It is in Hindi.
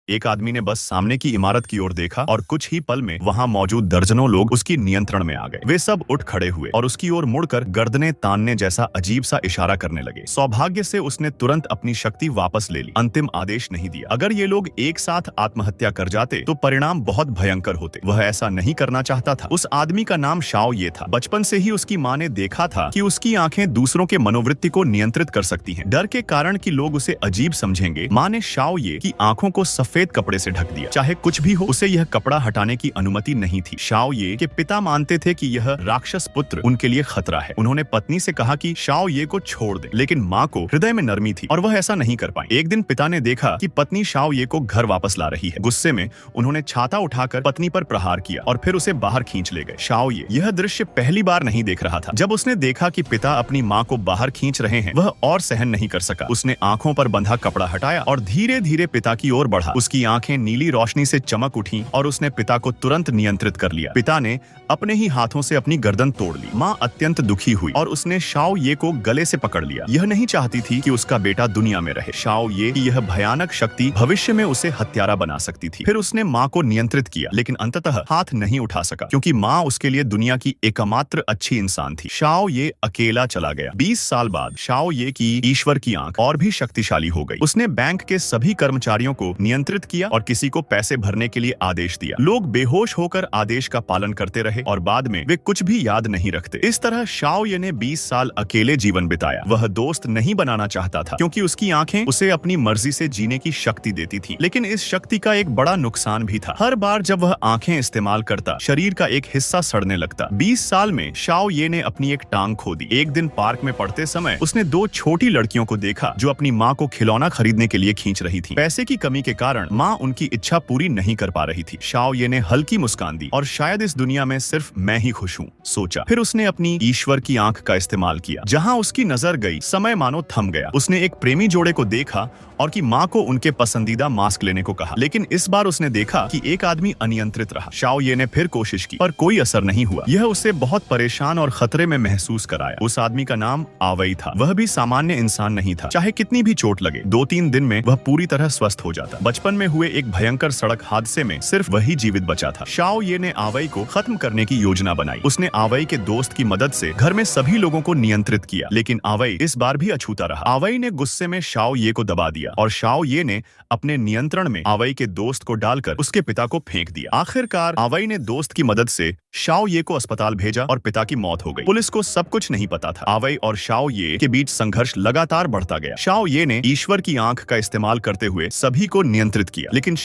एक आदमी ने बस सामने की इमारत की ओर देखा और कुछ ही पल में वहां मौजूद दर्जनों लोग उसकी नियंत्रण में आ गए। वे सब उठ खड़े हुए और उसकी ओर मुड़कर गर्दनें तानने जैसा अजीब सा इशारा करने लगे। सौभाग्य से उसने तुरंत अपनी शक्ति वापस ले ली, अंतिम आदेश नहीं दिया। अगर ये लोग एक साथ आत्महत्या कर जाते तो परिणाम बहुत भयंकर होते। वह ऐसा नहीं करना चाहता था। उस आदमी का नाम शाओ ये था। बचपन से ही उसकी माँ ने देखा था कि उसकी आंखें दूसरों के मनोवृत्ति को नियंत्रित कर सकती हैं। डर के कारण कि लोग उसे अजीब समझेंगे, माँ ने शाओ ये की आंखों को सफेद कपड़े से ढक दिया। चाहे कुछ भी हो, उसे यह कपड़ा हटाने की अनुमति नहीं थी। शाओ ये के पिता मानते थे कि यह राक्षस पुत्र उनके लिए खतरा है। उन्होंने पत्नी से कहा कि शाओ ये को छोड़ दे, लेकिन माँ को हृदय में नरमी थी और वह ऐसा नहीं कर पाई। एक दिन पिता ने देखा कि पत्नी शाओ ये को घर वापस ला रही है। गुस्से में उन्होंने छाता उठाकर पत्नी पर प्रहार किया और फिर उसे बाहर खींच ले गए। शाओ ये यह दृश्य पहली बार नहीं देख रहा था। जब उसने देखा कि पिता अपनी माँ को बाहर खींच रहे हैं, वह और सहन नहीं कर सका। उसने आंखों पर बंधा कपड़ा हटाया और धीरे धीरे पिता की ओर बढ़ा। उसकी आंखें नीली रोशनी से चमक उठी और उसने पिता को तुरंत नियंत्रित कर लिया। पिता ने अपने ही हाथों से अपनी गर्दन तोड़ ली। माँ अत्यंत दुखी हुई और उसने शाओ ये को गले से पकड़ लिया। यह नहीं चाहती थी कि उसका बेटा दुनिया में रहे। शाओ ये की यह भयानक शक्ति भविष्य में उसे हत्यारा बना सकती थी। फिर उसने माँ को नियंत्रित किया, लेकिन अंततः हाथ नहीं उठा सका क्योंकि माँ उसके लिए दुनिया की एकमात्र अच्छी इंसान थी। शाओ ये अकेला चला गया। 20 साल बाद शाओ ये की ईश्वर की आंख और भी शक्तिशाली हो गई। उसने बैंक के सभी कर्मचारियों को नियंत्रित किया और किसी को पैसे भरने के लिए आदेश दिया। लोग बेहोश होकर आदेश का पालन करते रहे और बाद में वे कुछ भी याद नहीं रखते। इस तरह शाओ ये ने 20 साल अकेले जीवन बिताया। वह दोस्त नहीं बनाना चाहता था क्योंकि उसकी आंखें उसे अपनी मर्जी से जीने की शक्ति देती थी। लेकिन इस शक्ति का एक बड़ा नुकसान भी था। हर बार जब वह आंखें इस्तेमाल करता, शरीर का एक हिस्सा सड़ने लगता। 20 साल में शाओ ये ने अपनी एक टांग खो दी। एक दिन पार्क में पढ़ते समय उसने 2 छोटी लड़कियों को देखा जो अपनी माँ को खिलौना खरीदने के लिए खींच रही थी। पैसे की कमी के कारण माँ उनकी इच्छा पूरी नहीं कर पा रही थी। शाओ ये ने हल्की मुस्कान दी और शायद इस दुनिया में सिर्फ मैं ही खुश हूँ, सोचा। फिर उसने अपनी ईश्वर की आंख का इस्तेमाल किया। जहाँ उसकी नजर गई, समय मानो थम गया। उसने एक प्रेमी जोड़े को देखा और कि माँ को उनके पसंदीदा मास्क लेने को कहा, लेकिन इस बार उसने देखा कि एक आदमी अनियंत्रित रहा। शाओ ये ने फिर कोशिश की पर कोई असर नहीं हुआ। यह उसे बहुत परेशान और खतरे में महसूस कराया। उस आदमी का नाम आवई था। वह भी सामान्य इंसान नहीं था। चाहे कितनी भी चोट लगे, 2-3 दिन में वह पूरी तरह स्वस्थ हो जाता। बचपन में हुए एक भयंकर सड़क हादसे में सिर्फ वही जीवित बचा था। शाओ ये ने आवई को खत्म करने की योजना बनाई। उसने आवई के दोस्त की मदद से घर में सभी लोगों को नियंत्रित किया, लेकिन आवई इस बार भी अछूता रहा। आवई ने गुस्से में शाओ ये को दबा दिया और शाओ ये ने अपने नियंत्रण में आवई के दोस्त को डालकर उसके पिता को फेंक दिया। आखिरकार आवई ने दोस्त की मदद से शाओ ये को अस्पताल भेजा और पिता की मौत हो गई। पुलिस को सब कुछ नहीं पता था। आवई और शाओ ये के बीच संघर्ष लगातार बढ़ता गया। शाओ ये ने ईश्वर की आंख का इस्तेमाल करते हुए सभी को नियंत्रित किया, लेकिन